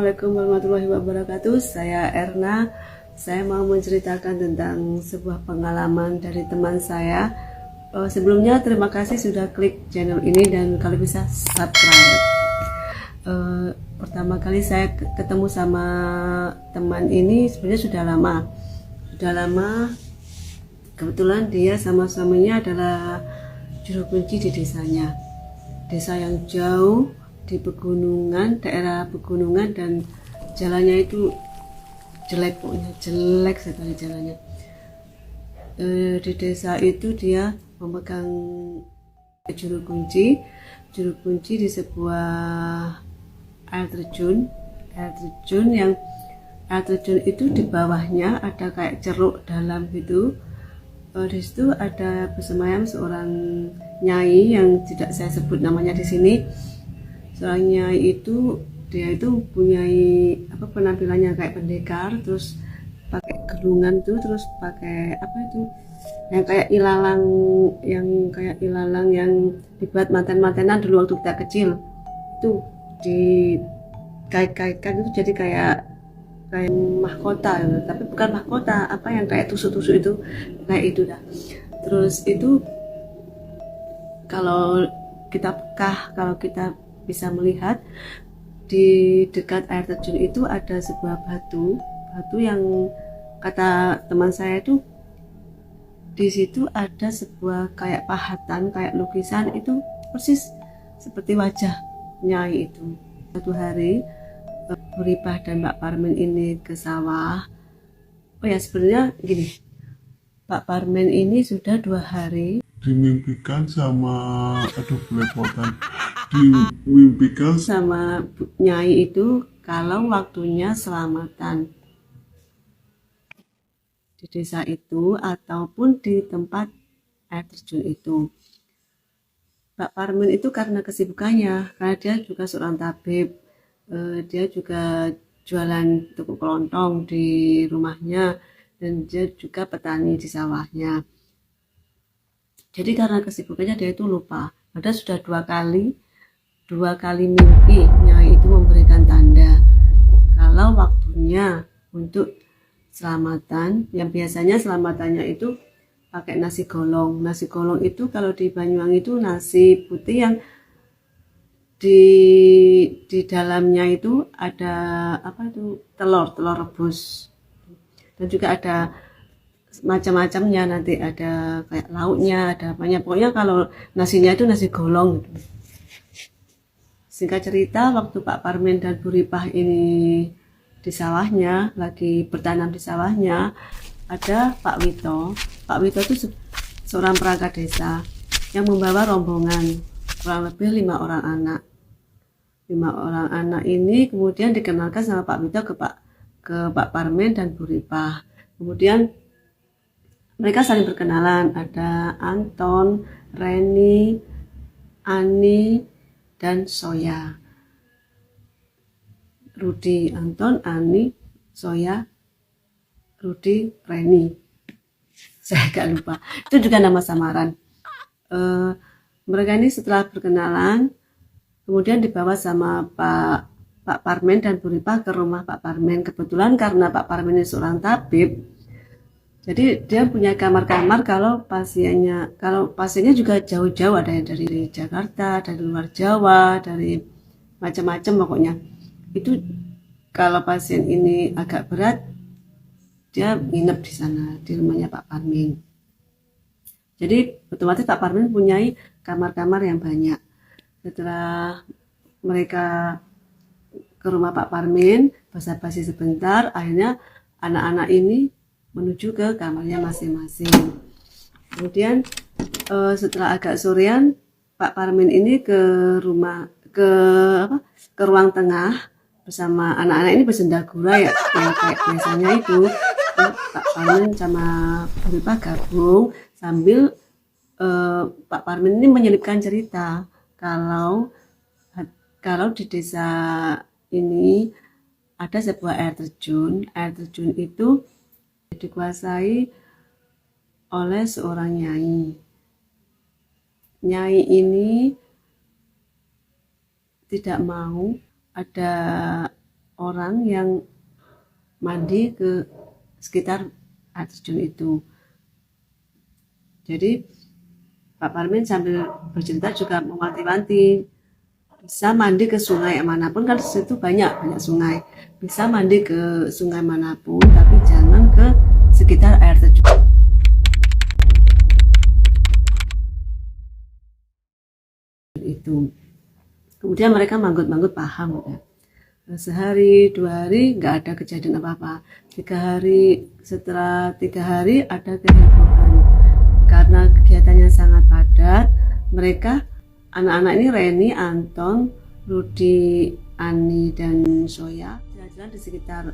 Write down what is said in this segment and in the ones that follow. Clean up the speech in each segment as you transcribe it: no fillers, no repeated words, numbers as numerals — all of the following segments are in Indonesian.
Assalamualaikum warahmatullahi wabarakatuh. Saya Erna. Saya mau menceritakan tentang sebuah pengalaman dari teman saya. Sebelumnya terima kasih sudah klik channel ini dan kalau bisa subscribe. Pertama kali saya ketemu sama teman ini sebenarnya sudah lama. Kebetulan dia sama suaminya adalah juru kunci di desanya. Desa yang jauh di pegunungan, daerah pegunungan, dan jalannya itu jelek, pokoknya jelek sekali jalannya. Di desa itu dia memegang juru kunci di sebuah air terjun itu di bawahnya ada kayak ceruk dalam gitu. Di situ ada bersemayam seorang nyai yang tidak saya sebut namanya di sini. Seorang nyai itu dia itu punya penampilannya kayak pendekar, terus pakai gelungan tuh, terus pakai yang kayak ilalang yang dibuat manten-mantenan dulu waktu kita kecil itu, dikait-kaitkan itu jadi kayak mahkota gitu. Tapi bukan mahkota, yang kayak tusuk-tusuk itu, kayak itu dah. Terus itu kalau kita bisa melihat di dekat air terjun itu ada sebuah batu yang kata teman saya itu di situ ada sebuah kayak pahatan, kayak lukisan itu persis seperti wajah nyai itu. Satu hari Bu Ripah dan Pak Parmen ini ke sawah. Sebenarnya gini, Pak Parmen ini sudah 2 hari dimimpikan sama Nyai itu kalau waktunya selamatan di desa itu ataupun di tempat air terjun itu. Pak Parmen itu karena kesibukannya, karena dia juga seorang tabib, dia juga jualan tuku kelontong di rumahnya, dan dia juga petani di sawahnya. Jadi karena kesibukannya dia itu lupa. Padahal sudah dua kali mimpi Nyai itu memberikan tanda kalau waktunya untuk selamatan, yang biasanya selamatannya itu pakai nasi golong. Nasi golong itu kalau di Banyuwangi itu nasi putih yang di dalamnya itu ada telur rebus, dan juga ada macam-macamnya, nanti ada kayak lauknya, ada apanya, pokoknya kalau nasinya itu nasi golong gitu. Singkat cerita, waktu Pak Parmen dan Bu Ripah ini di sawahnya, lagi bertanam di sawahnya, ada Pak Wito. Pak Wito itu seorang perangkat desa yang membawa rombongan kurang lebih 5 orang anak. 5 orang anak ini kemudian dikenalkan sama Pak Wito ke Pak Parmen dan Bu Ripah. Kemudian mereka saling berkenalan, ada Anton, Reni, Ani, dan Soya. Rudi, Anton, Ani, Soya, Rudi, Reni. Saya agak lupa. Itu juga nama samaran. Mereka ini setelah berkenalan, kemudian dibawa sama Pak Parmen dan Bu Ripah ke rumah Pak Parmen. Kebetulan karena Pak Parmen ini seorang tabib, jadi dia punya kamar-kamar kalau pasiennya juga jauh-jauh, ada yang dari Jakarta, dari luar Jawa, dari macam-macam pokoknya. Itu kalau pasien ini agak berat, dia nginep di sana, di rumahnya Pak Parmen. Jadi otomatis Pak Parmen punya kamar-kamar yang banyak. Setelah mereka ke rumah Pak Parmen, basa-basi sebentar, akhirnya anak-anak ini menuju ke kamarnya masing-masing. Kemudian setelah agak sorean, Pak Parmen ini ke ruang tengah bersama anak-anak ini bersendagura, ya kayak biasanya itu. Pak Parmen sama Bu Ripah gabung sambil Pak Parmen ini menyelipkan cerita kalau di desa ini ada sebuah air terjun. Air terjun itu dikuasai oleh seorang nyai. Nyai ini tidak mau ada orang yang mandi ke sekitar air terjun itu. Jadi Pak Parmin sambil bercerita juga mewanti-wanti, bisa mandi ke sungai manapun, kan situ banyak sungai, bisa mandi ke sungai manapun, tapi jangan ke sekitar air terjun itu. Kemudian mereka manggut-manggut paham ya. Sehari 2 hari nggak ada kejadian apa-apa. 3 hari, setelah 3 hari ada kehebohan karena kegiatannya sangat padat. Mereka anak-anak ini, Reni, Anton, Rudi, Ani, dan Soya jalan-jalan di sekitar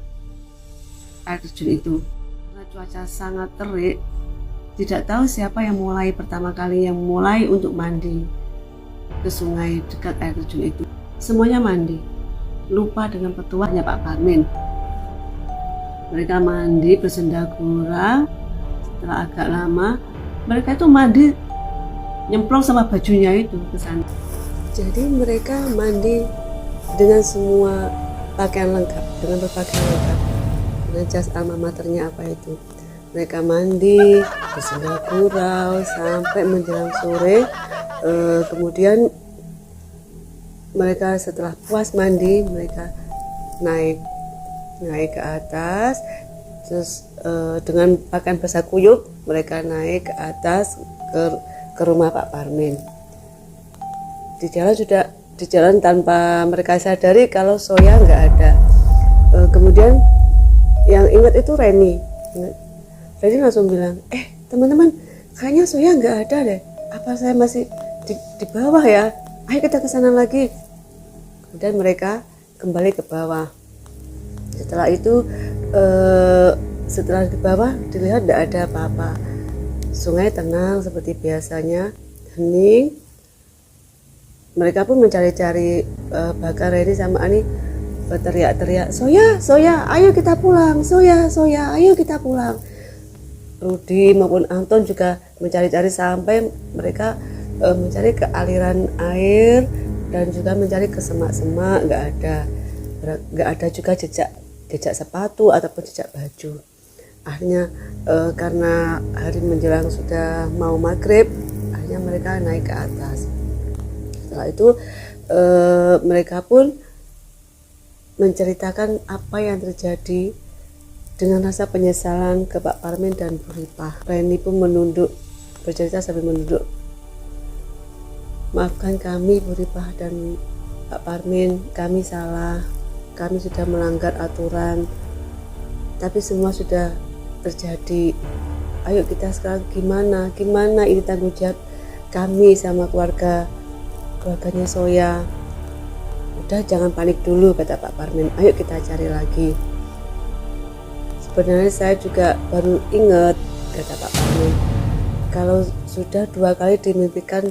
air terjun itu. Karena cuaca sangat terik, tidak tahu siapa yang pertama kali mulai untuk mandi ke sungai dekat air terjun itu. Semuanya mandi, lupa dengan petuahnya Pak Parmin. Mereka mandi bersendagura. Setelah agak lama, mereka itu mandi nyemplung sama bajunya itu ke sana. Jadi mereka mandi dengan semua pakaian lengkap, dengan berpakaian lengkap, dengan jas alma maternya apa itu. Mereka mandi bersendagura sampai menjelang sore. Kemudian mereka setelah puas mandi, mereka naik ke atas, terus dengan pakaian basah kuyup mereka naik ke atas ke rumah Pak Parmin. Di jalan tanpa mereka sadari kalau Soya nggak ada. Kemudian yang ingat itu Reni langsung bilang, teman-teman, kayaknya Soya nggak ada deh, apa saya masih di bawah ya, ayo kita ke sana lagi. Kemudian mereka kembali ke bawah. Setelah itu setelah di bawah dilihat tidak ada apa-apa, sungai tenang seperti biasanya, hening. Mereka pun mencari-cari, bahkan Reni sama Ani berteriak-teriak, Soya, ayo kita pulang, Soya, ayo kita pulang. Rudi maupun Anton juga mencari-cari sampai mereka mencari ke aliran air dan juga mencari ke semak-semak, nggak ada juga jejak sepatu ataupun jejak baju. Akhirnya karena hari menjelang sudah mau maghrib, akhirnya mereka naik ke atas. Setelah itu mereka pun menceritakan apa yang terjadi dengan rasa penyesalan ke Pak Parmin dan Bu Ripah. Reni pun bercerita sambil menunduk. Maafkan kami Bu Ripah dan Pak Parmin, kami salah, kami sudah melanggar aturan, tapi semua sudah terjadi. Ayo kita sekarang gimana ini tanggung jawab kami sama keluarganya Soya. Udah jangan panik dulu, kata Pak Parmin, ayo kita cari lagi. Sebenarnya saya juga baru ingat, kata Pak Parmin, kalau sudah 2 kali dimimpikan,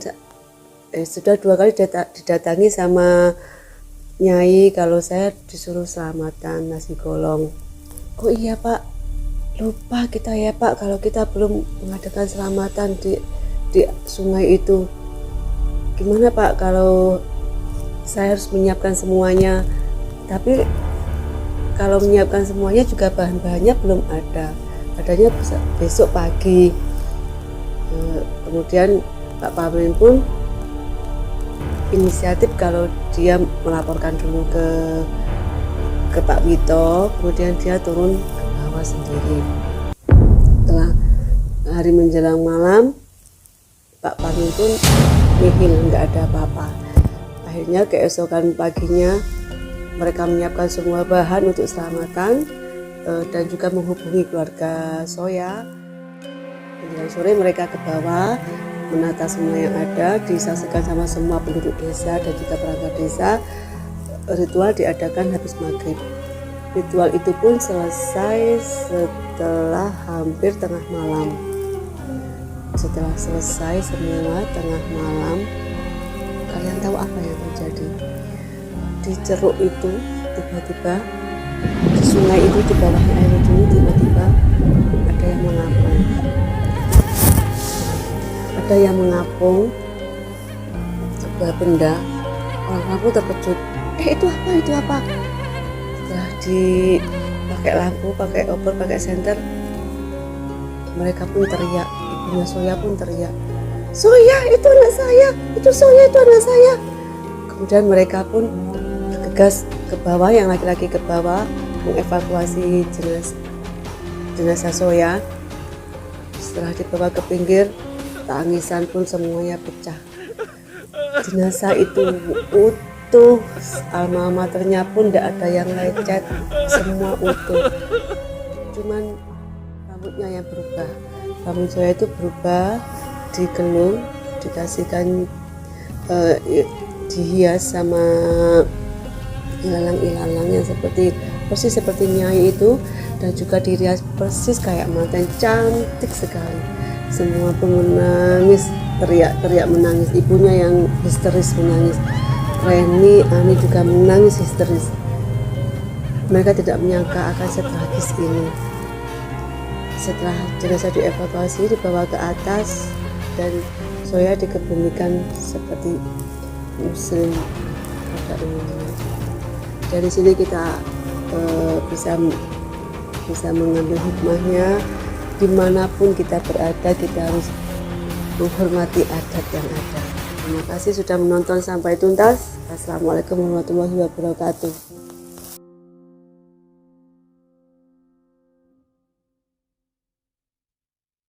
sudah 2 kali didatangi sama Nyai kalau saya disuruh selamatan nasi golong. Oh iya Pak, lupa kita ya Pak kalau kita belum mengadakan selamatan di sungai itu. Gimana Pak kalau saya harus menyiapkan semuanya, tapi kalau menyiapkan semuanya juga bahan-bahannya belum ada, adanya besok pagi. Kemudian Pak Parmin pun inisiatif kalau dia melaporkan dulu ke Pak Wito, kemudian dia turun ke bawah sendiri. Setelah hari menjelang malam, Pak Parmin pun nihil, nggak ada apa-apa. Akhirnya keesokan paginya mereka menyiapkan semua bahan untuk selamatan dan juga menghubungi keluarga Soya. Menjelang sore mereka ke bawah menata semua yang ada, disaksikan sama semua penduduk desa dan juga perangkat desa. Ritual diadakan habis maghrib. Ritual itu pun selesai setelah hampir tengah malam. Setelah selesai semua tengah malam, kalian tahu apa yang terjadi? Di ceruk itu tiba-tiba, di sungai itu, di bawahnya air itu tiba-tiba ada yang mengapung sebuah benda. Orang kampung terkejut, itu apa? Setelah dipakai lampu, pakai obor, pakai senter, mereka pun teriak, ibunya Soya pun teriak, Soya itu anak saya, itu Soya itu anak saya. Kemudian mereka pun bergegas ke bawah, yang laki-laki ke bawah mengevakuasi jenazah Soya. Setelah dibawa ke pinggir, tangisan pun semuanya pecah. Jenazah itu utuh, alma maternya pun tidak ada yang lecet, semua utuh. Cuman rambutnya yang berubah, rambut Soya itu berubah, digelung, dikasihkan dihias sama ilalang-ilalang yang persis seperti Nyai itu, dan juga dirias persis kayak manten, cantik sekali. Semua pun menangis, teriak-teriak menangis. Ibunya yang histeris menangis, Reni, Ani juga menangis histeris. Mereka tidak menyangka akan setragis ini. Setelah jenazah dievakuasi, dibawa ke atas, dan Soya dikebumikan seperti muslim pada umumnya. Dari sini kita bisa mengambil hikmahnya, dimanapun kita berada kita harus menghormati adat yang ada. Terima kasih sudah menonton sampai tuntas. Assalamualaikum warahmatullahi wabarakatuh.